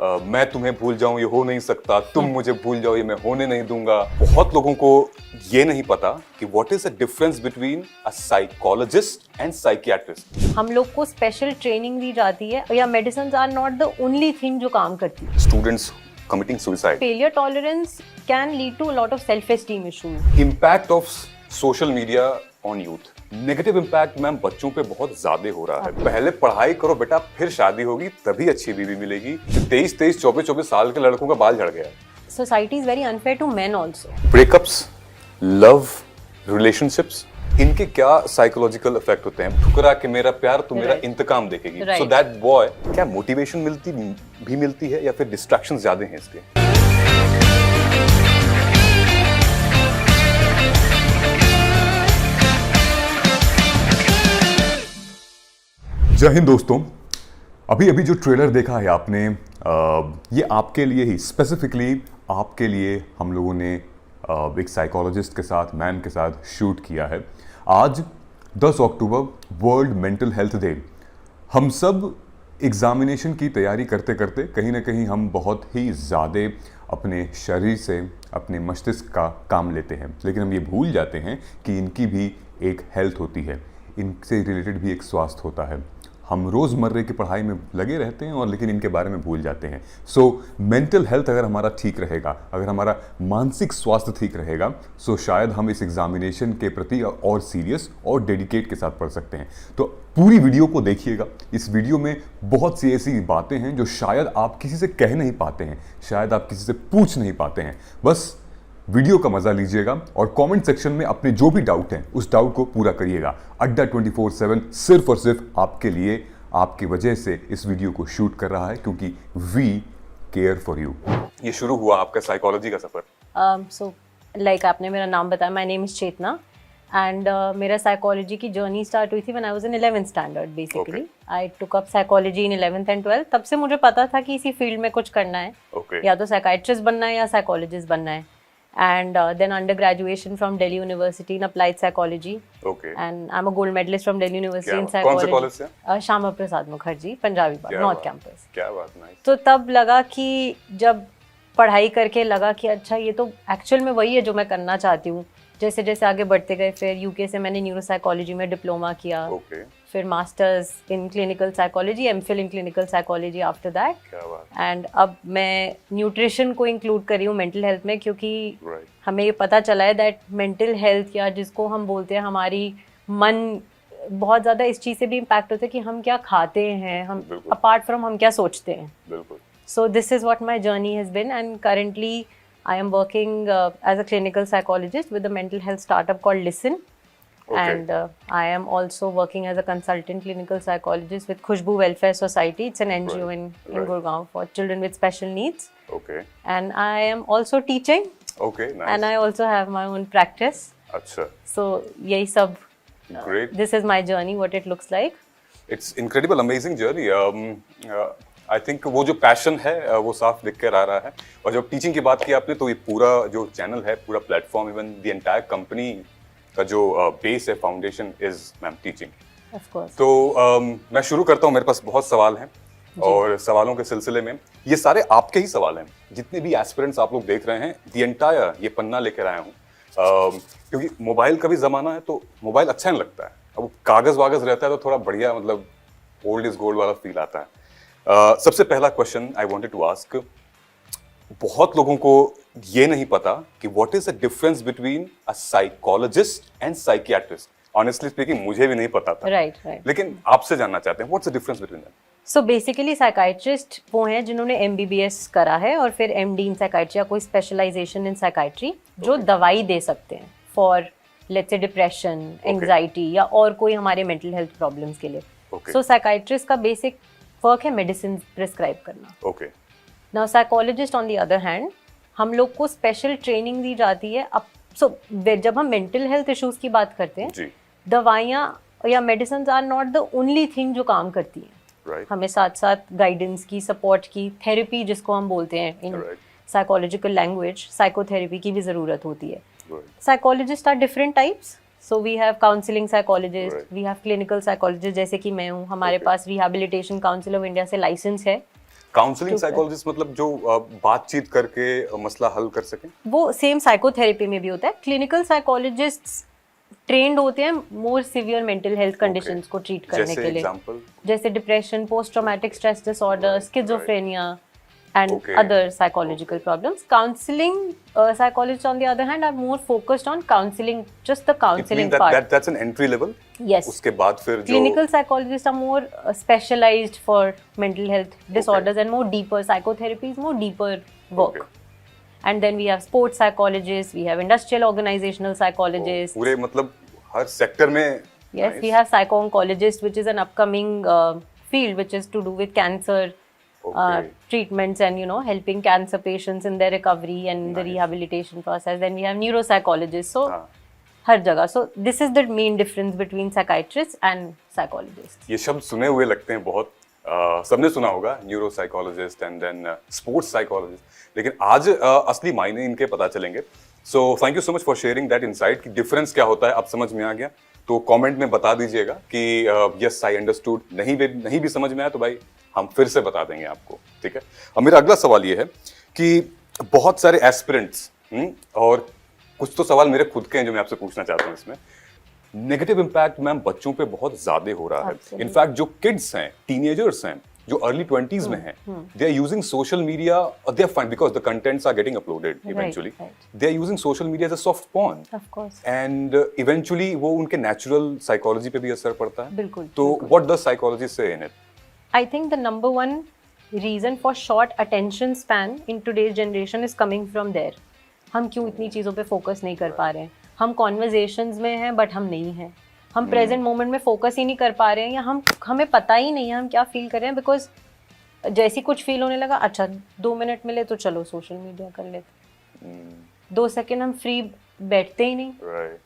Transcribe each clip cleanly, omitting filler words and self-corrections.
मैं तुम्हें भूल जाऊं ये हो नहीं सकता, तुम मुझे भूल जाओ ये मैं होने नहीं दूंगा। बहुत लोगों को ये नहीं पता कि what is the difference between a psychologist and psychiatrist. हम लोग को स्पेशल ट्रेनिंग दी जाती है या medicine are not the only thing जो काम करती है। Students committing suicide, failure tolerance can lead to a lot of self esteem issues. Impact of social media on youth, negative impact ma'am बच्चों पे बहुत ज्यादा हो रहा है। पहले पढ़ाई करो बेटा, फिर शादी होगी तभी अच्छी बीवी मिलेगी। 23-23, 24-24 साल के लड़कों का बाल झड़ गया। Society is very unfair to men also. Breakups, love, relationships, इनके क्या साइकोलॉजिकल इफेक्ट होते हैं? ठुकरा के मेरा प्यार तो मेरा इंतकाम देखेगी। सो दैट बॉय, क्या मोटिवेशन मिलती है या फिर डिस्ट्रैक्शन ज्यादा हैं इसके? जय हिंद दोस्तों, अभी जो ट्रेलर देखा है आपने, ये आपके लिए ही, स्पेसिफिकली आपके लिए हम लोगों ने एक साइकोलॉजिस्ट के साथ, मैन के साथ शूट किया है। आज 10 October world mental health day. हम सब एग्जामिनेशन की तैयारी करते करते कहीं ना कहीं हम बहुत ही ज़्यादा अपने शरीर से, अपने मस्तिष्क का काम लेते हैं, लेकिन हम ये भूल जाते हैं कि इनकी भी एक हेल्थ होती है, इनसे रिलेटेड भी एक स्वास्थ्य होता है। हम रोज़मर्रे की पढ़ाई में लगे रहते हैं और लेकिन इनके बारे में भूल जाते हैं। सो मेंटल हेल्थ अगर हमारा ठीक रहेगा, अगर हमारा मानसिक स्वास्थ्य ठीक रहेगा, सो शायद हम इस एग्जामिनेशन के प्रति और सीरियस और डेडिकेट के साथ पढ़ सकते हैं। तो पूरी वीडियो को देखिएगा। इस वीडियो में बहुत सी ऐसी बातें हैं जो शायद आप किसी से कह नहीं पाते हैं, शायद आप किसी से पूछ नहीं पाते हैं। बस वीडियो का मजा लीजिएगा और कमेंट सेक्शन में अपने जो भी डाउट हैं उस डाउट को पूरा करिएगा। अड्डा 24/7 सिर्फ और सिर्फ आपके लिए, आपकी वजह से इस वीडियो को शूट कर रहा है, क्योंकि वी केयर फॉर यू। ये शुरू हुआ आपका साइकोलॉजी का सफर। सो लाइक आपने मेरा नाम बताया, my name is Chetna and मेरा साइकोलॉजी की जर्नी स्टार्ट हुई थी when I was in 11th standard. Basically I took up psychology in 11th and 12th। तब से मुझे पता था कि इसी फील्ड में कुछ करना है, या तो साइकाइट्रिस्ट बनना है या साइकोलॉजिस्ट बनना है। And then undergraduation from Delhi University in applied psychology. Okay. And I'm a gold medalist from Delhi University in psychology. कौन से कॉलेज से? श्यामा प्रसाद मुखर्जी, पंजाबी बाग, नॉर्थ कैंपस। क्या बात, नाइस। तो तब लगा कि जब पढ़ाई करके लगा कि अच्छा ये तो एक्चुअल में वही है जो मैं करना चाहती हूँ। जैसे जैसे आगे बढ़ते गए, फिर यूके से मैंने न्यूरोसाइकोलॉजी में डिप्लोमा किया। Okay. फिर masters in clinical psychology, MPhil in clinical psychology after that. And अब मैं न्यूट्रिशन को इंक्लूड करी हूँ मेंटल हेल्थ में, क्योंकि हमें ये पता चला है दैट मेंटल हेल्थ, या जिसको हम बोलते हैं हमारी मन, बहुत ज़्यादा इस चीज़ से भी इम्पैक्ट होता है कि हम क्या खाते हैं, हम अपार्ट फ्रॉम हम क्या सोचते हैं। So this is what my journey has been, and currently I am working as a clinical psychologist with a mental health startup called Listen. Okay. And I am also working as a consultant clinical psychologist with Khushbu Welfare Society. It's an NGO in Gurgaon for children with special needs. Okay. And I am also teaching. Okay, nice. And I also have my own practice. Acha. So, yahi sab. Great. This is my journey, what it looks like. It's incredible, amazing journey. I think वो जो passion है वो साफ दिख कर आ रहा है। और जब टीचिंग की बात की आपने, तो ये पूरा जो चैनल है, पूरा platform, even the entire company का जो बेस है, foundation is ma'am teaching. Of course. तो मैं शुरू करता हूँ। मेरे पास बहुत सवाल हैं और सवालों के सिलसिले में ये सारे आपके ही सवाल हैं। जितने भी एस्पिरेंट्स आप लोग देख रहे हैं, द एंटायर ये पन्ना लेकर आया हूँ, क्योंकि मोबाइल का भी ज़माना है, तो मोबाइल अच्छा नहीं लगता है। अब कागज़ वागज़ रहता है तो थोड़ा बढ़िया, मतलब ओल्ड इज गोल्ड वाला फील आता है। सबसे पहला question I wanted to ask, बहुत लोगों को ये नहीं पता कि what is the difference between a psychologist and psychiatrist. Honestly speaking मुझे भी नहीं पता था। राइट। लेकिन आपसे जानना चाहते हैं, what's the difference between them? So basically psychiatrist वो हैं जिन्होंने MBBS करा है और फिर MD इन साइकाइट्री या कोई स्पेशलाइजेशन इन साइकाइट्री, जो दवाई दे सकते हैं for let's say depression, anxiety या और कोई हमारे मेंटल हेल्थ प्रॉब्लम्स के लिए। सो साइकाइट्रिस्ट का बेसिक वर्क है मेडिसिन प्रिस्क्राइब करना। Okay. Now psychologist on the other hand, हम लोग को स्पेशल ट्रेनिंग दी जाती है। अब जब हम मेंटल हेल्थ इश्यूज की बात करते हैं, दवाइयाँ या medicine are not the only thing जो काम करती हैं। हमें साथ साथ गाइडेंस की, सपोर्ट की, थेरेपी जिसको हम बोलते हैं इन साइकोलॉजिकल लैंग्वेज, साइकोथेरेपी की भी ज़रूरत होती है। Psychologist are different types. So we have counselling psychologist, we have clinical psychologist जैसे कि मैं हूँ। हमारे पास रिहैबिलिटेशन काउंसिल ऑफ इंडिया से लाइसेंस है, काउंसलिंग साइकोलॉजिस्ट मतलब जो बातचीत करके मसला हल कर सके? वो सेम साइकोथेरेपी में भी होता है। क्लिनिकल साइकोलॉजिस्ट्स ट्रेंड होते हैं मोर सिवियर मेंटल हेल्थ कंडीशंस को ट्रीट करने जैसे के लिए, एग्जांपल? जैसे depression, post traumatic stress disorder, schizophrenia and Okay. other psychological problems. Counseling psychologists on the other hand are more focused on counseling, just the It counseling means part. that's an entry level. Yes. उसके बाद फिर जो Clinical psychologists are more specialized for mental health disorders and more deeper. Psychotherapy is more deeper work. Okay. And then we have sports psychologists, we have industrial organizational psychologists. पूरे मतलब हर sector में. Yes, we have psycho-oncologist, which is an upcoming field, which is to do with cancer treatments and helping cancer patients in their recovery and the rehabilitation process. Then we have neuropsychologists. So हर जगह. So this is the main difference between psychiatrists and psychologists. ये शब्द सुने हुए लगते हैं बहुत, सबने सुना होगा neuro psychologist and then sports psychologist, लेकिन आज असली मायने इनके पता चलेंगे. So thank you so much for sharing that insight कि डिफरेंस क्या होता है. अब समझ में आ गया तो कमेंट में बता दीजिएगा कि यस आई अंडरस्टूड. नहीं भी समझ में आया तो भाई हम फिर से बता देंगे आपको, ठीक है. अब मेरा अगला सवाल ये है कि बहुत सारे एस्पिरेंट्स और कुछ तो सवाल मेरे खुद के हैं जो मैं आपसे पूछना चाहता हूँ. इसमें नेगेटिव इम्पैक्ट मैम बच्चों पे बहुत ज्यादा हो रहा है. इनफैक्ट जो किड्स हैं, टीनेजर्स हैं, जो अर्ली 20s में हैं, they are using social media, they are fine because the contents are getting uploaded eventually. They are using social media as a soft porn, Of course. And eventually वो उनके natural psychology पे भी असर पड़ता है. बिल्कुल. तो व्हाट डज साइकोलॉजी से in it? I think the number one reason for short attention span in today's generation is coming from there. हम क्यों इतनी चीज़ों पे फोकस नहीं कर पा रहे हैं? हम कॉन्वर्जेशंस में हैं बट हम नहीं हैं. हम प्रेजेंट मोमेंट में फोकस ही नहीं कर पा रहे हैं, या हमें पता ही नहीं है हम क्या फील कर रहे हैं. बिकॉज जैसी कुछ फील होने लगा, अच्छा 2 मिनट मिले तो चलो सोशल मीडिया कर लेते. 2 सेकेंड हम फ्री बैठते ही नहीं.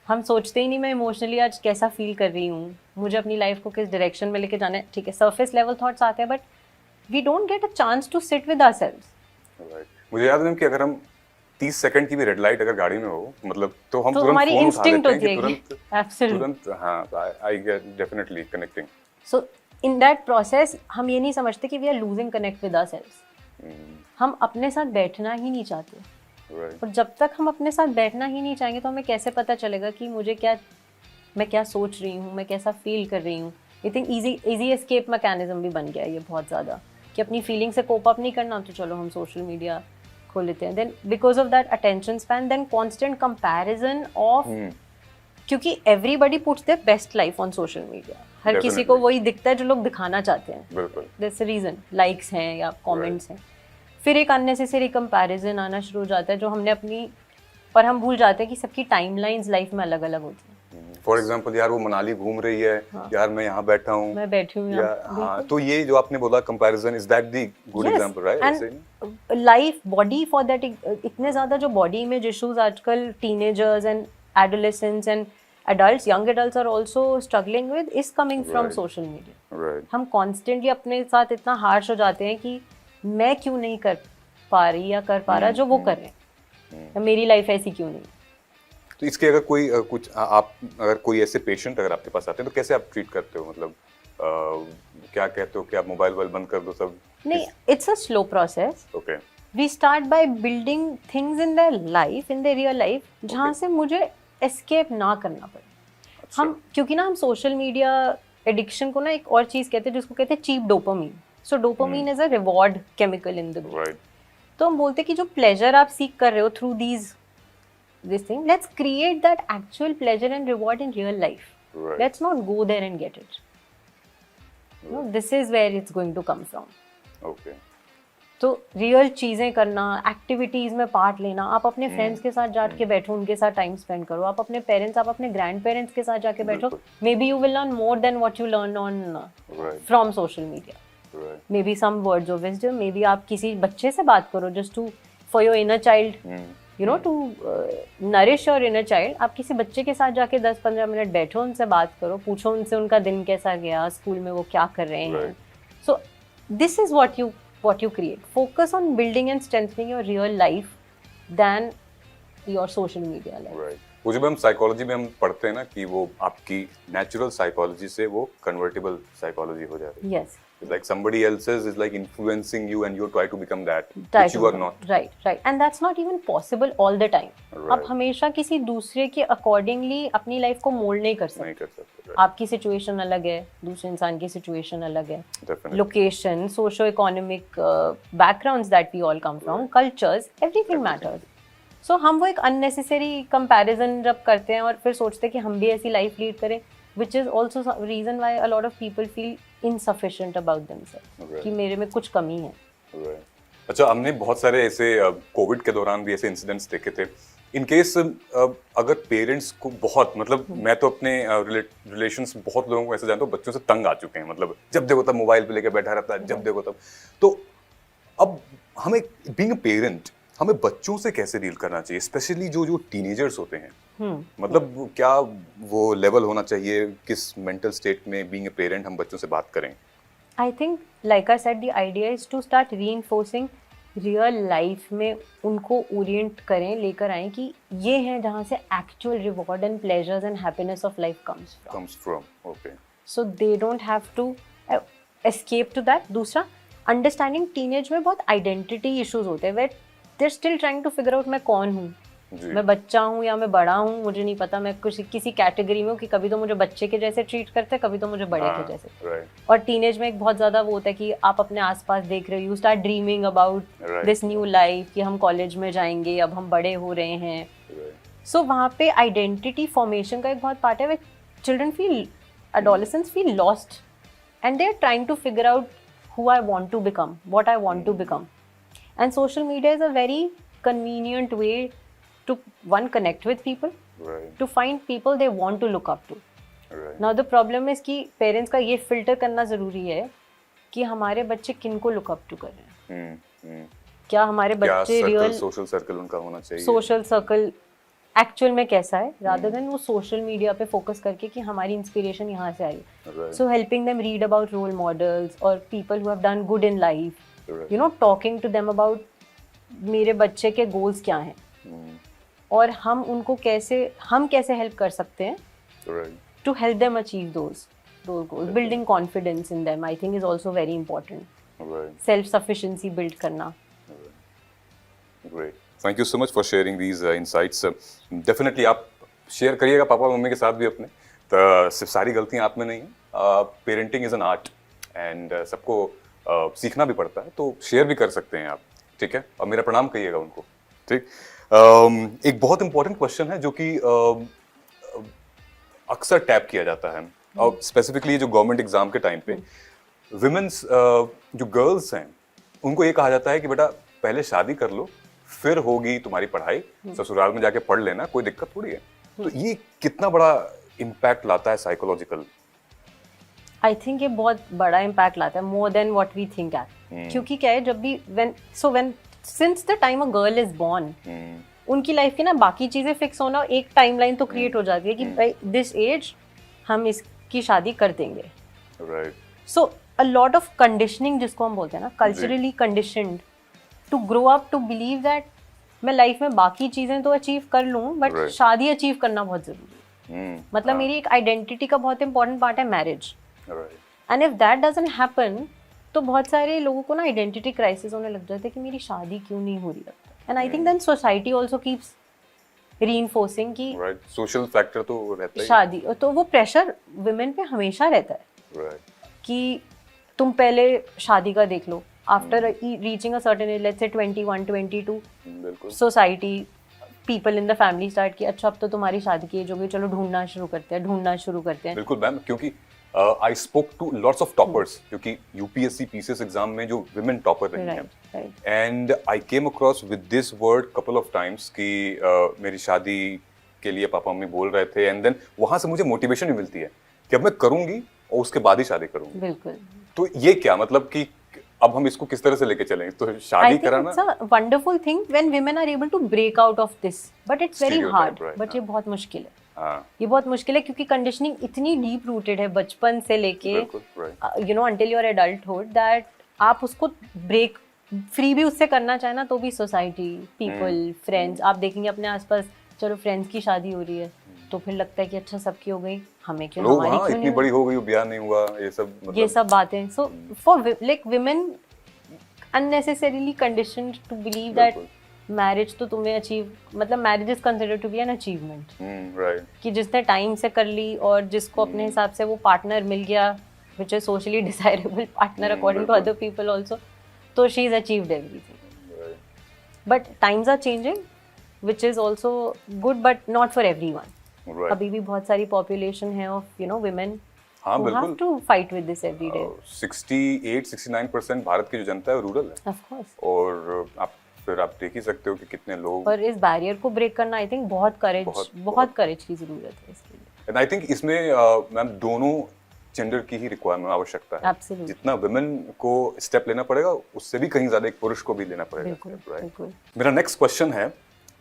हम सोचते ही नहीं मैं इमोशनली आज कैसा फील कर रही हूँ, मुझे अपनी लाइफ को किस डायरेक्शन में लेके जाना है. ठीक है, सरफेस लेवल थॉट्स आते हैं but we don't get a chance to sit with ourselves. मुझे याद है कि अगर हम 30 सेकंड की भी रेड लाइट अगर गाड़ी में हो मतलब तो हम तुरंत हमारी फोन उठा इंस्टिंक्ट लेते हैं होती कि है तुरंत. हाँ, I get definitely connecting. So in that process हम ये नहीं समझते कि we are losing connect with ourselves. हम अपने साथ बैठना ही नहीं चाहते. और जब तक हम अपने साथ बैठना ही नहीं चाहेंगे तो हमें कैसे पता चलेगा कि मैं क्या सोच रही हूँ, मैं कैसा फील कर रही हूँ. I think easy escape mechanism भी बन गया है ये बहुत ज़्यादा, कि अपनी फीलिंग से कोप अप नहीं करना तो चलो हम सोशल मीडिया खोल लेते हैं. Then because of that attention span, then constant comparison of, क्योंकि everybody puts their best life on social media. हर किसी को वही दिखता है जो लोग दिखाना चाहते हैं. बिल्कुल. दैट्स द रीजन, लाइक्स हैं या कमेंट्स हैं. फिर एक अननेसेसरी कंपैरिजन आना शुरू हो जाता है जो हमने अपनी, पर हम भूल जाते हैं कि सबकी टाइमलाइंस लाइफ में अलग अलग होती हैं. फॉर एग्जांपल यार वो मनाली घूम रही है, यार मैं यहाँ बैठा हूँ, मैं बैठी हूँ यहाँ. हाँ, तो ये जो आपने बोला comparison, is that the good example, right? And life body for that, इतने ज्यादा जो बॉडी इमेज इश्यूज आजकल teenagers and adolescents and adults, young adults are also struggling with is coming from social media. हम constantly अपने साथ इतना harsh हो जाते हैं कि मैं क्यों नहीं कर पा रही या कर पा रहा जो वो कर रहे हैं, मेरी लाइफ ऐसी क्यों नहीं. तो इसके अगर कोई कुछ आप अगर कोई ऐसे पेशेंट अगर आपके पास आते हैं तो कैसे आप ट्रीट करते हो? मतलब क्या कहते हो कि आप मोबाइल बंद कर दो सब? नहीं, it's a slow process. Okay. We start by building things in their life, in their real life, जहाँ से मुझे एस्केप ना करना पड़े. हम क्योंकि ना हम सोशल मीडिया एडिक्शन को ना एक और चीज़ कहते हैं जिसको कहते हैं cheap dopamine. So dopamine is a reward chemical in the brain. तो हम बोलते हैं कि जो प्लेजर आप सीख कर रहे हो through this thing, let's create that actual pleasure and reward in real life. Let's not go there and get it. This is where it's going to come from. Okay. तो रियल चीज़ें करना, activities में part लेना, आप अपने friends के साथ जाके बैठो, उनके साथ टाइम स्पेंड करो. आप अपने पेरेंट्स, आप अपने ग्रैंड पेरेंट्स के साथ जाके बैठो. Maybe you will learn more than what you learn on from social media. Maybe some words of wisdom, maybe आप किसी बच्चे से बात करो just to for your inner child, you know, to nourish your inner child. आप किसी बच्चे के साथ जाके 10-15 मिनट बैठो, उनसे बात करो, पूछो उनसे उनका दिन कैसा गया, स्कूल में वो क्या कर रहे हैं. सो this is what you create. Focus on building and strengthening your real life than your social media life. Right. वो जब हम साइकोलॉजी में हम पढ़ते हैं ना कि वो आपकी नेचुरल साइकोलॉजी से वो कन्वर्टेबल साइकोलॉजी हो जाती है. Yes. Like somebody else's is like influencing you and you try to become that, Try which to you are become- not. right, and that's not even possible all the time. Right. आप हमेशा किसी दूसरे के accordingly अपनी life को mould नहीं कर सकते. नहीं कर सकते. Right. आपकी सिचुएशन अलग है, दूसरे इंसान की सिचुएशन अलग है. Definitely. Location, socio economic backgrounds that we all come from, cultures, everything matters. So हम वो एक अननेसेसरी कंपैरिजन जब करते हैं और फिर सोचते हैं कि हम भी ऐसी लाइफ लीड करें, which is also reason why a lot of people feel insufficient about themselves. Right. कि मेरे में कुछ कमी है. Right. अच्छा, हमने बहुत सारे ऐसे कोविड के दौरान भी ऐसे इंसिडेंट्स देखे थे. इन केस अगर पेरेंट्स को बहुत, मतलब मैं तो अपने रिलेशंस बहुत लोगों को ऐसे जानता हूँ, बच्चों से तंग आ चुके हैं. मतलब जब देखो तब मोबाइल पे लेके बैठा रहता है, जब देखो तब. तो अब हमें बीइंग अ पेरेंट, हमें बच्चों से कैसे डील करना चाहिए, स्पेशली जो टीनेजर्स होते हैं. मतलब क्या वो लेवल होना चाहिए, किस मेंटल स्टेट में बीइंग अ पेरेंट हम बच्चों से बात करें? I think, like I said, the idea is to start reinforcing real life में उनको ओरिएंट करें, लेकर आएं कि ये है जहाँ से actual reward and pleasures and happiness of life comes from. Okay. So they don't have to escape to that. दूसरा, अंडरस्टैंडिंग टीनेज में बहुत आइडेंटिटी इश्यूज होते हैं, where they are still trying to figure out मैं कौन हूँ, मैं बच्चा हूँ या मैं बड़ा हूँ, मुझे नहीं पता, मैं किसी कैटेगरी में हूँ कि कभी तो मुझे बच्चे के जैसे ट्रीट करते हैं, कभी तो मुझे बड़े के जैसे. Right. और टीनेज में एक बहुत ज़्यादा वो होता है कि आप अपने आसपास देख रहे हो, you start dreaming about this new life कि हम कॉलेज में जाएंगे, अब हम बड़े हो रहे हैं. सो वहाँ पे आइडेंटिटी फॉर्मेशन का एक बहुत पार्ट है, way children feel, adolescents feel lost and they are trying to figure out who I want to become, what I want to become. And social media is a very convenient way to, one, connect with people, Right. to find people they want to look up to. Right. Now the problem is कि parents का ये filter करना ज़रूरी है कि हमारे बच्चे किन को लुक अप टू कर रहे हैं. क्या हमारे बच्चे रियल सोशल सर्कल उनका होना चाहिए, सोशल सर्कल एक्चुअल में कैसा है, रादर देन वो सोशल मीडिया पे फोकस करके कि हमारी इंस्पिरेशन यहाँ से आई. So helping them read about role models और people who have done good in life, you know, talking to them about मेरे बच्चे के गोल्स क्या हैं और हम उनको कैसे हेल्प कर सकते हैं to help them achieve those goals. Building confidence in them I think is also very important. Self sufficiency build करना. Great. Thank you so much for sharing these insights. Definitely आप शेयर करिएगा papa mummy के साथ भी अपने. तो सिर्फ सारी गलतियाँ आप में नहीं हैं. Parenting is an art and सबको सीखना भी पड़ता है, तो शेयर भी कर सकते हैं आप. ठीक है, और मेरा प्रणाम कहिएगा उनको. ठीक. एक बहुत इंपॉर्टेंट क्वेश्चन है जो कि अक्सर टैप किया जाता है, और स्पेसिफिकली जो गवर्नमेंट एग्जाम के टाइम पे विमेंस जो गर्ल्स हैं उनको ये कहा जाता है कि बेटा पहले शादी कर लो, फिर होगी तुम्हारी पढ़ाई, ससुराल में जाके पढ़ लेना, कोई दिक्कत थोड़ी है. तो ये कितना बड़ा इम्पैक्ट लाता है साइकोलॉजिकल? आई थिंक ये बहुत बड़ा इम्पैक्ट लाता है, more than what we think at. क्योंकि क्या है, जब भी when since the time a girl is born, उनकी लाइफ की ना बाकी चीजें फिक्स होना, एक टाइमलाइन तो क्रिएट हो जाती है कि भाई दिस एज हम इसकी शादी कर देंगे. Right. So a lot of conditioning, जिसको हम बोलते हैं ना, culturally conditioned to grow up to believe that मैं लाइफ में बाकी चीजें तो अचीव कर लूँ, बट शादी अचीव करना बहुत जरूरी है. मतलब मेरी एक आइडेंटिटी का बहुत इंपॉर्टेंट पार्ट है marriage. And if that doesn't happen, तो बहुत सारे लोगों को ना आइडेंटिटी क्राइसिस होने लग जाते हैं कि मेरी शादी क्यों नहीं हो रही. And I think then society also keeps reinforcing कि सोशल फैक्टर तो रहता है, शादी, तो वो प्रेशर वुमेन पे हमेशा रहता है कि तुम पहले शादी का देख लो. After reaching a certain age, let's say 21, 22, society, people in the family start कि अच्छा अब तो तुम्हारी शादी की एज हो गई, चलो ढूंढना शुरू करते हैं. बिल्कुल मैम, क्योंकि I spoke to lots of toppers, क्योंकि यूपीएससी पीसीएस एग्जाम में जो विमेन टॉपर रही हैं, and I came across with this word couple of times कि मेरी शादी के लिए पापा मम्मी बोल रहे थे, एंड देन वहां से मुझे मोटिवेशन भी मिलती है कि अब मैं करूंगी और उसके बाद ही शादी करूंगी. बिल्कुल. तो ये क्या मतलब कि अब हम इसको किस तरह से लेके चलेंगे? तो शादी कराना it's a wonderful thing when women are able to break out of this, but it's very hard. But ये बहुत मुश्किल है. ये बहुत मुश्किल है क्योंकि कंडीशनिंग इतनी डीप रूटेड है बचपन से लेके you know until your adulthood, that आप उसको ब्रेक फ्री भी उससे करना चाहे ना, तो भी सोसाइटी, पीपल, फ्रेंड्स, आप देखेंगे अपने आसपास, चलो फ्रेंड्स की शादी हो रही है तो फिर लगता है कि अच्छा सबकी हो गई, हमें क्यों, लोग हमारी हाँ क्यों इतनी नहीं बड़ी हो गई, ब्याह नहीं हुआ, ये सब हुई? ये सब बातें, so for like women unnecessarily conditioned to believe that marriage तो तुम्हें अचीव, मतलब marriage is considered to be an achievement, right, कि जिसने टाइम से कर ली और जिसको अपने हिसाब से वो पार्टनर मिल गया which is socially desirable partner according to other people also, तो she is achieved everything. But times are changing which is also good but not for everyone. अभी भी बहुत सारी पॉपुलेशन है ऑफ यू नो विमेन हाँ who बिल्कुल have to fight with this every day. 68-69% Bharat की जो जनता है रूरल है. Of course. और आप देख ही सकते हो कि कितने लोग, और इस बैरियर को ब्रेक करना आई थिंक बहुत करेज की जरूरत है इसके लिए. एंड आई थिंक इसमें मैम दोनों जेंडर की ही रिक्वायरमेंट आवश्यकता है. Absolutely. जितना वुमेन को स्टेप लेना पड़ेगा उससे भी कहीं ज्यादा एक पुरुष को भी लेना पड़ेगा. बिल्कुल, बिल्कुल. मेरा नेक्स्ट क्वेश्चन है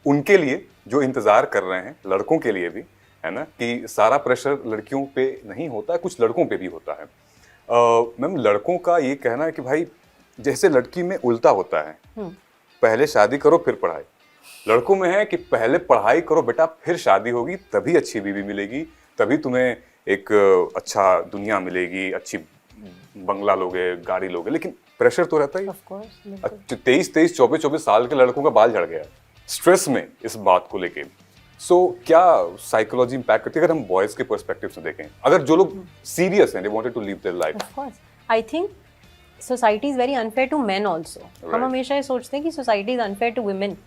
उनके लिए जो इंतजार कर रहे हैं, लड़कों के लिए भी है ना, कि सारा प्रेशर लड़कियों पे नहीं होता है, कुछ लड़कों पे भी होता है. मैम लड़कों का ये कहना है कि भाई जैसे लड़की में उल्टा होता है, पहले शादी करो फिर पढ़ाई, लड़कों में है कि पहले पढ़ाई करो बेटा फिर शादी होगी, तभी अच्छी बीवी मिलेगी, तभी तुम्हें एक अच्छा दुनिया मिलेगी, अच्छी बंगला लोगे, गाड़ी लोगे. लेकिन प्रेशर तो रहता ही. 23-23, 24-24 साल के लड़कों का बाल झड़ गया स्ट्रेस में इस बात को लेके. सो क्या साइकोलॉजी इम्पैक्ट करती है अगर हम बॉयज के पर्सपेक्टिव से देखें, अगर जो लोग सीरियस हैं, they wanted to live their life? Of course I think society is very unfair to men also. हम हमेशा ये सोचते हैं कि society is unfair to women.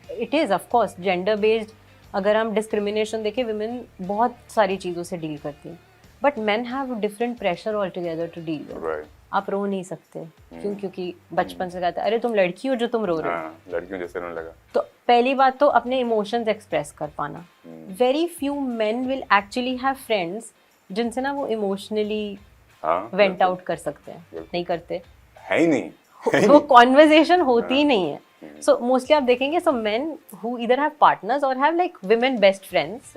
It is of course gender based. अगर हम डिस्क्रिमिनेशन देखें, विमेन बहुत सारी चीज़ों से डील करती हैं, but men have different pressure all together to deal with. आप रो नहीं सकते. क्यों? क्योंकि बचपन से कहते हैं अरे तुम लड़की हो जो तुम रो रहे हो. लड़कियों जैसे रोने लगा. तो पहली बात तो अपने इमोशंस एक्सप्रेस कर पाना. Very few men will actually have friends जिनसे ना वो इमोशनली वेंट आउट कर सकते हैं. नहीं करते, है ही नहीं. वो कॉन्वर्सेशन होती ही नहीं है. So mostly आप देखेंगे, so men who either have partners or have like women best friends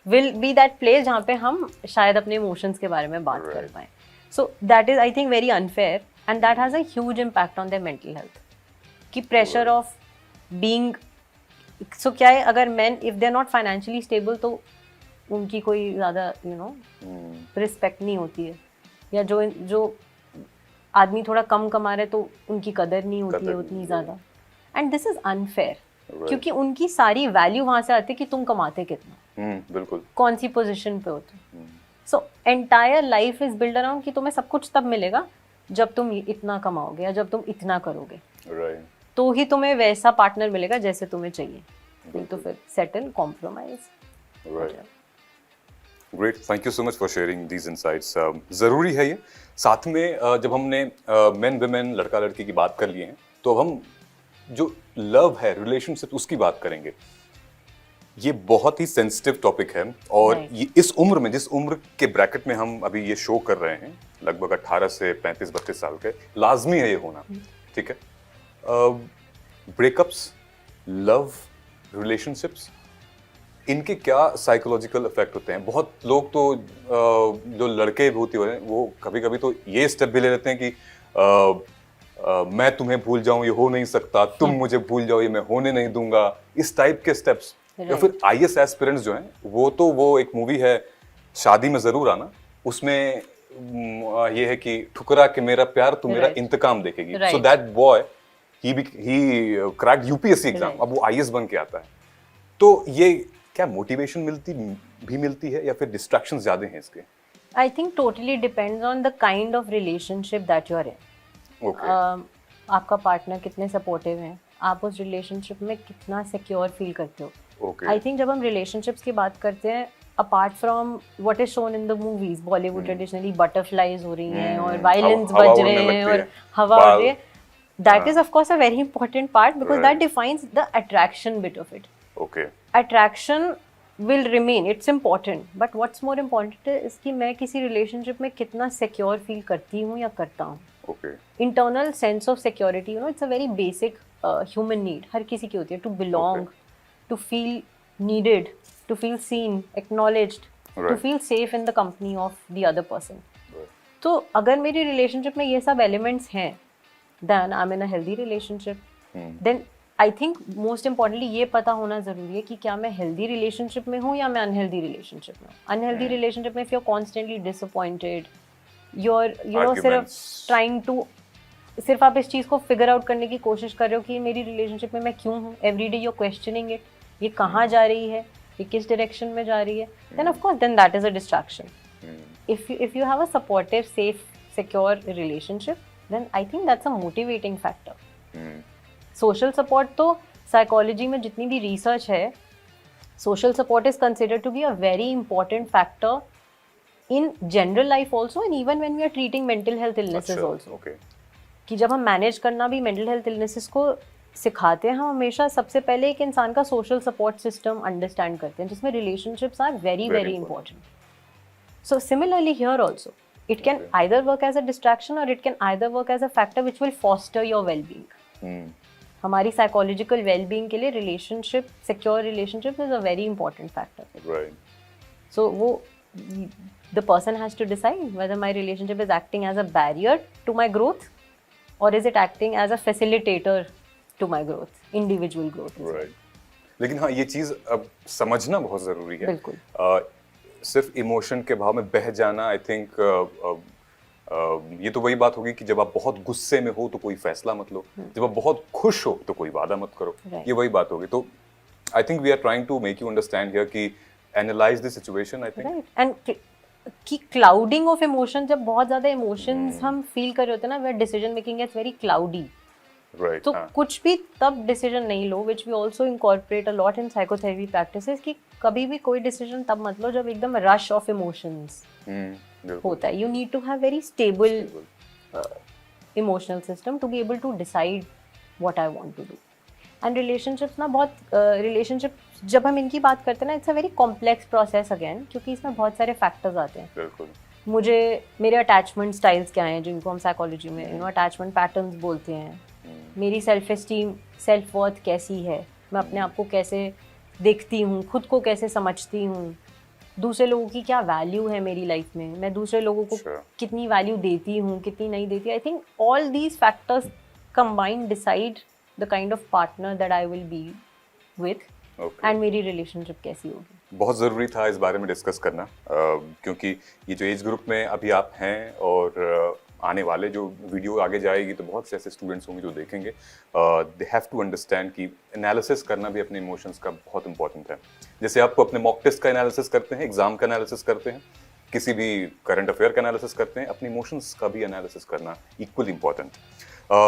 will be that place जहाँ पे हम शायद अपने emotions के बारे में बात कर पाएं. So that is I think very unfair and that has a huge impact on their mental health. कि pressure of being, so क्या है, अगर men if they are not financially stable तो उनकी कोई ज़्यादा you know respect नहीं होती है, या जो आदमी थोड़ा कम कमा रहे तो उनकी कदर नहीं होती है उतनी ज़्यादा. एंड दिस इज अनफेयर, क्योंकि उनकी सारी वैल्यू वहां से आती है कि तुम कमाते कितना, बिल्कुल कौन सी पोजीशन पे हो तुम. So entire life is build around कि तुम्हें सब कुछ तब मिलेगा जब तुम इतना कमाओगे या जब तुम इतना करोगे, तो ही तुम्हें वैसा पार्टनर मिलेगा जैसे तुम्हें चाहिए. नहीं तो फिर settle, compromise. Great, thank you so much for sharing these insights. ज़रूरी है ये. साथ में जब हमने मेन वुमेन, लड़का लड़की की बात कर लिए हैं, तो अब हम जो लव है, रिलेशनशिप, उसकी बात करेंगे. ये बहुत ही सेंसिटिव टॉपिक है और ये इस उम्र में, जिस उम्र के ब्रैकेट में हम अभी ये शो कर रहे हैं, लगभग 18 से 35-32 साल के, लाजमी है ये होना. ठीक है. ब्रेकअप्स, लव, रिलेशनशिप्स, इनके क्या साइकोलॉजिकल इफेक्ट होते हैं? बहुत लोग तो जो लड़के होते हैं वो कभी कभी तो ये स्टेप भी ले लेते हैं कि मैं तुम्हें भूल जाऊं, ये हो नहीं सकता, तुम मुझे भूल जाओ, ये मैं होने नहीं दूंगा, इस टाइप के स्टेप्स. या फिर आईएएस एस्पिरेंट्स जो हैं, वो एक मूवी है शादी में जरूर आना, उसमें ये है कि ठुकरा के मेरा प्यार तू मेरा इंतकाम देखेगी. So that boy he cracked UPSC exam, अब वो आईएएस बन के आता है. तो ये क्या मोटिवेशन मिलती है या फिर डिस्ट्रैक्शंस ज्यादा हैं इसके? I think totally depends on the kind of relationship that you are in. आपका पार्टनर कितने सपोर्टिव हैं, आप उस रिलेशनशिप में कितना सिक्योर फील करते हो. आई थिंक जब हम रिलेशनशिप्स की बात करते हैं, apart from what is shown in the movies, Bollywood traditionally butterflies हो रही हैं और वायलेंस बज रहे हैं और हवा उड़ रही है, that is of course a very important part because that defines the attraction bit of it. Attraction will remain, it's important, but what's more important is कि मैं किसी रिलेशनशिप में कितना सिक्योर फील करती हूँ या करता हूँ. Internal sense of security, you know, it's a very basic human need, हर किसी की होती है, to belong, to feel needed, to feel seen, acknowledged, to feel safe in the company of the other person. तो अगर मेरी relationship में ये सब एलिमेंट्स हैं, then I am in a healthy relationship. Then I think most importantly ये पता होना ज़रूरी है कि क्या मैं हेल्दी रिलेशनशिप में हूँ या मैं अनहेल्दी रिलेशनशिप में हूँ. अनहेल्दी रिलेशनशिप में if you are constantly disappointed, you know सिर्फ ट्राइंग टू, सिर्फ आप इस चीज़ को फिगर आउट करने की कोशिश कर रहे हो कि मेरी रिलेशनशिप में मैं क्यों हूँ. Every day you are questioning it, ये कहाँ जा रही है, ये किस डायरेक्शन में जा रही है. Then of course then that is a distraction. if you have a supportive, safe, secure relationship, then I think that's a motivating factor. Social support तो psychology में जितनी भी research है, social support is considered to be a very important factor in general life also, and even when we are treating mental health illnesses also. Okay. कि जब हम manage करना भी mental health illnesses को सिखाते हैं, हम हमेशा सबसे पहले एक इंसान का social support system understand करते हैं, जिसमें relationships are very very important. So similarly here also, it can either work as a distraction or it can either work as a factor which will foster your well-being. हमारी psychological well-being के लिए relationship, secure relationship is a very important factor. Right. So वो the person has to decide whether my relationship is acting as a barrier to my growth or is it acting as a facilitator to my growth, individual growth. Right. लेकिन हाँ ये चीज़ अब समझना बहुत ज़रूरी है. बिल्कुल. सिर्फ इमोशन के भाव में बह जाना, आई थिंक ये तो वही बात होगी कि जब आप बहुत गुस्से में हो तो कोई फैसला मत लो, जब आप बहुत खुश हो तो कोई वादा मत करो. ये वही बात होगी. तो I think we are trying to make you understand here कि analyse the situation. I think and कि क्लाउडिंग ऑफ इमोशन, जब बहुत ज्यादा इमोशंस हम फील कर रहे होते हैं ना, where decision making is very cloudy. Right, तो कुछ भी तब डिसीजन नहीं लो, which we also incorporate a lot in psychotherapy practices, कि कभी भी कोई डिसीजन तब मत लो जब एकदम रश ऑफ इमोशंस होता है. You need to have very stable emotional system to be able to decide what I want to do. And relationships ना बहुत रिलेशनशिप जब हम इनकी बात करते हैं ना, it's a very complex process again, क्योंकि इसमें बहुत सारे फैक्टर्स आते हैं. बिल्कुल. मुझे मेरे अटैचमेंट स्टाइल्स क्या हैं, जिनको हम साइकोलॉजी में अटैचमेंट पैटर्न्स बोलते हैं. मेरी सेल्फ एस्टीम, सेल्फ वर्थ कैसी है, मैं अपने आप को कैसे देखती हूँ, खुद को कैसे समझती हूँ, दूसरे लोगों की क्या वैल्यू है मेरी लाइफ में, मैं दूसरे लोगों को कितनी वैल्यू देती हूँ, कितनी नहीं देती. I think all these factors combined decide the kind of partner that I will B with, and मेरी रिलेशनशिप कैसी होगी. बहुत ज़रूरी था इस बारे में डिस्कस करना, क्योंकि ये जो एज ग्रुप में अभी आप हैं और आने वाले जो वीडियो आगे जाएगी तो बहुत से ऐसे स्टूडेंट्स होंगे जो देखेंगे, दे हैव टू अंडरस्टैंड कि एनालिसिस करना भी अपने इमोशंस का बहुत इंपॉर्टेंट है. जैसे आप अपने मॉक टेस्ट का एनालिसिस करते हैं, एग्जाम का एनालिसिस करते हैं, किसी भी करंट अफेयर का एनालिसिस करते हैं, अपने इमोशंस का भी एनालिसिस करना इक्वली इंपॉर्टेंट.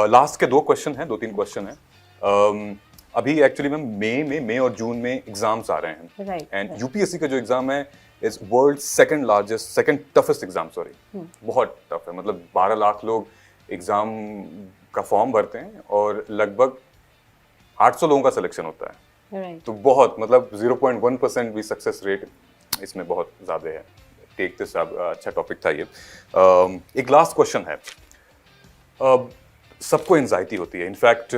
लास्ट के 2 क्वेश्चन हैं, 2-3 क्वेश्चन हैं. अभी एक्चुअली मैम मई और जून में एग्जाम्स आ रहे हैं, एंड यूपीएससी का जो एग्जाम है is world second toughest exam. Sorry, बहुत टफ है. मतलब 12 लाख लोग एग्जाम का फॉर्म भरते हैं और लगभग 800 लोगों का सिलेक्शन होता है. तो बहुत, मतलब 0.1% भी सक्सेस रेट इसमें बहुत ज़्यादा है. टेक दिस, अच्छा टॉपिक था ये. एक लास्ट क्वेश्चन है. सबको एंजाइटी होती है. इनफैक्ट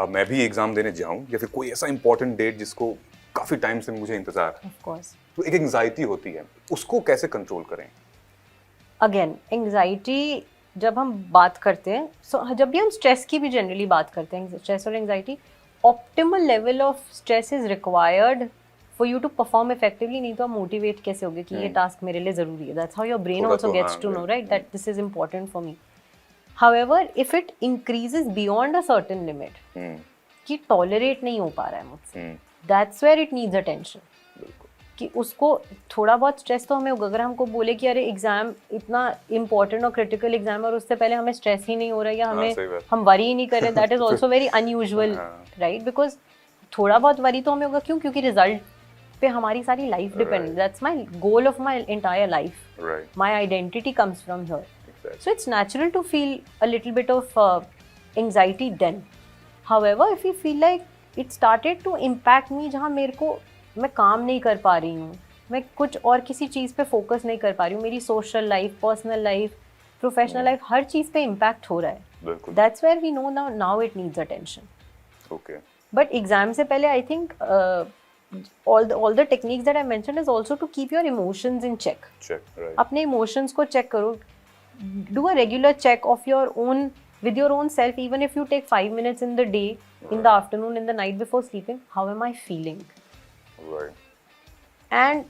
मैं भी एग्जाम देने जाऊं या फिर कोई ऐसा इंपॉर्टेंट डेट जिसको काफ़ी टाइम से मुझे इंतजार है, तो एक एंजाइटी होती है, उसको कैसे कंट्रोल करें? अगेन एंजाइटी जब हम बात करते हैं, जब भी हम स्ट्रेस की भी जनरली बात करते हैं, स्ट्रेस और anxiety, optimal level of stress is required for you to perform effectively. नहीं तो आप मोटिवेट कैसे होगे कि ये टास्क मेरे लिए ज़रूरी है. That's how your brain also gets to know, right, that this is important for me. However, if it increases beyond a certain limit, कि टॉलरेट नहीं हो पा रहा है मुझसे, that's where it needs attention. कि उसको थोड़ा बहुत स्ट्रेस तो हमें होगा. अगर हमको बोले कि अरे एग्जाम इतना इंपॉर्टेंट और क्रिटिकल एग्जाम और उससे पहले हमें स्ट्रेस ही नहीं हो रहा है, या हमें हम वरी ही नहीं कर रहे, that is also very unusual, right. Because थोड़ा बहुत वरी तो हमें होगा. क्यों? क्योंकि रिजल्ट पे हमारी सारी life depend. That's my goal of my entire life. My identity comes from here. So it's natural to feel a little bit of anxiety then. However, if you feel like it started to impact me, जहाँ मेरे को मैं काम नहीं कर पा रही हूँ, मैं कुछ और किसी चीज़ पे फोकस नहीं कर पा रही हूँ, मेरी social life, personal life, professional life, हर चीज़ पे इम्पैक्ट हो रहा है, that's where we know now it needs attention. Okay. But exam से पहले I think all the techniques that I mentioned is also to keep your emotions in check. Right. अपने emotions को check करो. Do a regular check of your own with your own self, even if you take 5 minutes in the day, in the afternoon, in the night before sleeping, how am I feeling? Right. And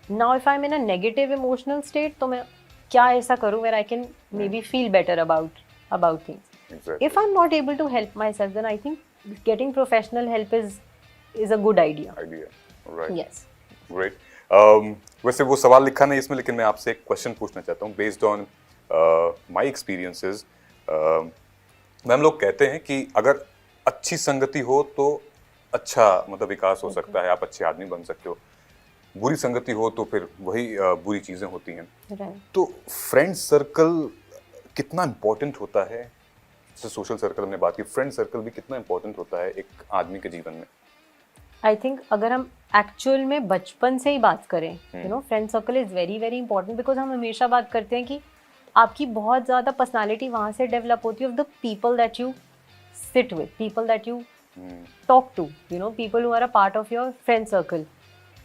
now if I'm in a negative emotional state, तो मैं क्या ऐसा करूँ where I can maybe feel better about things. Exactly. If I'm not able to help myself, then I think getting professional help is a good idea. Right. Yes. Great. वैसे वो सवाल लिखा नहीं इसमें, लेकिन मैं आपसे एक क्वेश्चन पूछना चाहता हूँ based on my experiences. Ma'am, लोग कहते हैं कि अगर अच्छी संगति हो तो अच्छा मतलब विकास हो सकता है, आप अच्छे आदमी बन सकते हो. बुरी संगति हो तो फिर वही बुरी चीजें होती हैं. Right. तो फ्रेंड सर्कल कितना इम्पोर्टेंट होता है? जैसे सोशल सर्कल हमने बात की, फ्रेंड सर्कल भी कितना इम्पोर्टेंट होता है एक आदमी के जीवन में? आई थिंक अगर हम एक्चुअल में बचपन से ही बात करें, you know, friend circle is very very important, because हम हमेशा बात करते हैं कि आपकी बहुत ज़्यादा पर्सनालिटी वहाँ से डेवलप होती है of the people that you sit with, people that you talk to, you know, people who are a part of your friend circle.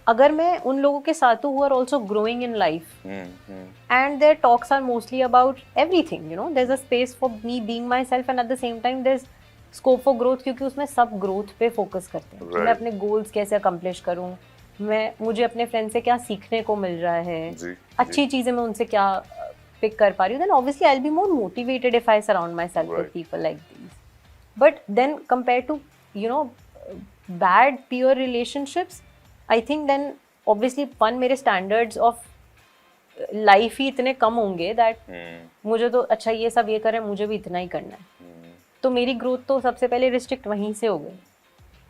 अगर मैं उन लोगों के साथ हूँ who are also growing in life and their talks are mostly about everything, you know, there is a space for me being myself and at the same time there is scope for growth, क्योंकि उसमें सब growth पे focus करते हैं. मैं अपने goals कैसे accomplish करूँ, मुझे अपने फ्रेंड से क्या सीखने को मिल रहा है, अच्छी चीज़ें मैं उनसे क्या पिक कर पा रही हूँ, then obviously I will be more motivated if I surround myself with people like these. But then compare to, you know, bad peer relationships, I think then obviously one, मेरे standards of life ही इतने कम होंगे that मुझे तो अच्छा ये सब ये करें, मुझे भी इतना ही करना है, तो मेरी ग्रोथ तो सबसे पहले रिस्ट्रिक्ट वहीं से हो गई.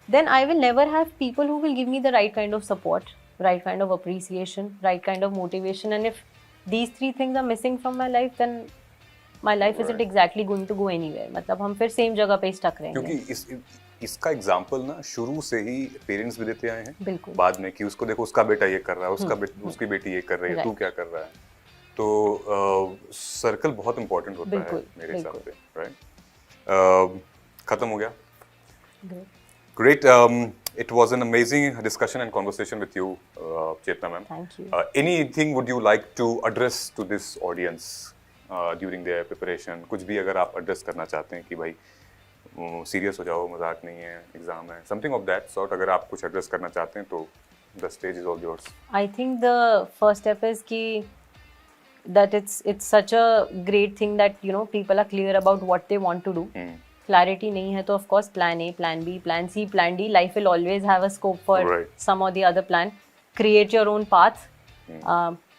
Then I will never have people who will give me the right kind of support, right kind of appreciation, right kind of motivation. And if these three things are missing from my life, then my life isn't exactly going to go anywhere. मतलब हम फिर same जगह पे stuck रहेंगे. क्योंकि इसका example ना शुरू से ही पेरेंट्स भी देते आए हैं. बिल्कुल. बाद में कि उसको देखो, उसका बेटा ये कर रहा है, उसकी बेटी ये कर रही है, तू क्या कर रहा है. तो सर्कल बहुत इंपॉर्टेंट होता है मेरे हिसाब से. राइट. खत्म हो गया. Great. It was an amazing discussion and conversation with you, Chetna ma'am. Thank you. Anything would you like to address to this audience during their preparation? कुछ भी अगर आप address करना चाहते हैं कि भाई serious हो जाओ, मजाक नहीं है, exam है, something of that sort. अगर आप कुछ address करना चाहते हैं तो the stage is all yours. I think the first step is that it's such a great thing that, you know, people are clear about what they want to do. Clarity नहीं है तो of course plan A, plan B, plan C, plan D. Life will always have a scope for some or the other plan. Create your own path.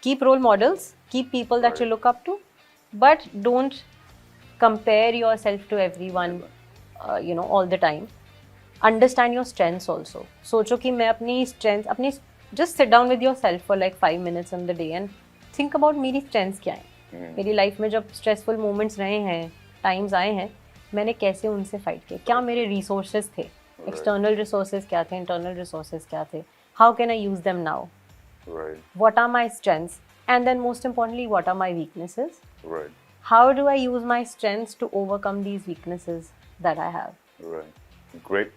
Keep role models. Keep people that you look up to. But don't compare yourself to everyone, you know, all the time. Understand your strengths also. सोचो कि मैं अपनी strengths, just sit down with yourself for like 5 minutes in the day and think about मेरी strengths क्या हैं. मेरी life में जब stressful moments रहे हैं, times आए हैं, मैंने कैसे उनसे फाइट किया, क्या मेरे रिसोर्सेज थे, एक्सटर्नल रिसोर्सेज क्या थे, इंटरनल रिसोर्सेज क्या थे, how can I use them now, what are my strengths, and then most importantly what are my weaknesses, how do I use my strengths to overcome these weaknesses that I have. Great.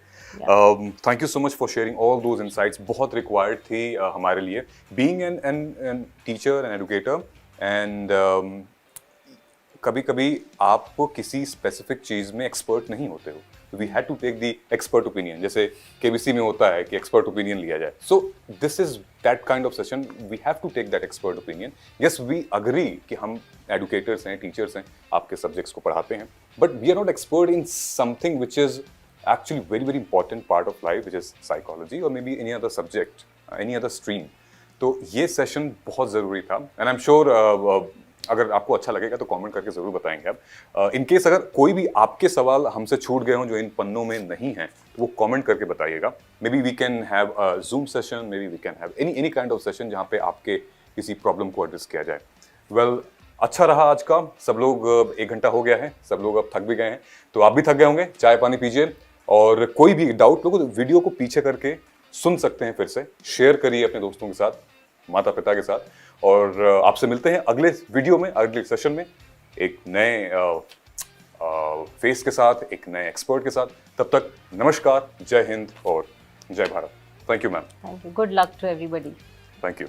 Thank you so much for sharing all those insights. बहुत required थी हमारे लिए, being an teacher and educator. एंड कभी कभी आप किसी specific चीज़ में एक्सपर्ट नहीं होते हो, we had to take the expert opinion. जैसे केबीसी में होता है कि एक्सपर्ट ओपिनियन लिया जाए. So this is that kind of session, we have to take that expert opinion. Yes, we agree कि हम एडुकेटर्स हैं, टीचर्स हैं, आपके सब्जेक्ट्स को पढ़ाते हैं, but we are not expert in something which is actually very very important part of life, which is psychology और may be any other subject, any other stream. तो ये सेशन बहुत ज़रूरी था. एंड आई एम श्योर अगर आपको अच्छा लगेगा तो कमेंट करके ज़रूर बताएंगे आप. इन केस अगर कोई भी आपके सवाल हमसे छूट गए हों जो इन पन्नों में नहीं हैं, तो वो कमेंट करके बताइएगा. Maybe we can have a zoom session, maybe we can have any kind of session जहाँ पे आपके किसी प्रॉब्लम को एड्रेस किया जाए. वेल, अच्छा रहा आज का. सब लोग 1 घंटा हो गया है, सब लोग अब थक भी गए हैं, तो आप भी थक गए होंगे. चाय पानी पीजिए, और कोई भी डाउट लोग वीडियो को पीछे करके सुन सकते हैं, फिर से शेयर करिए अपने दोस्तों के साथ, माता पिता के साथ. और आपसे मिलते हैं अगले वीडियो में, अगले सेशन में, एक नए फेस के साथ, एक नए एक्सपर्ट के साथ. तब तक नमस्कार, जय हिंद और जय Bharat. Thank you ma'am. Thank you. Good luck to everybody. Thank you.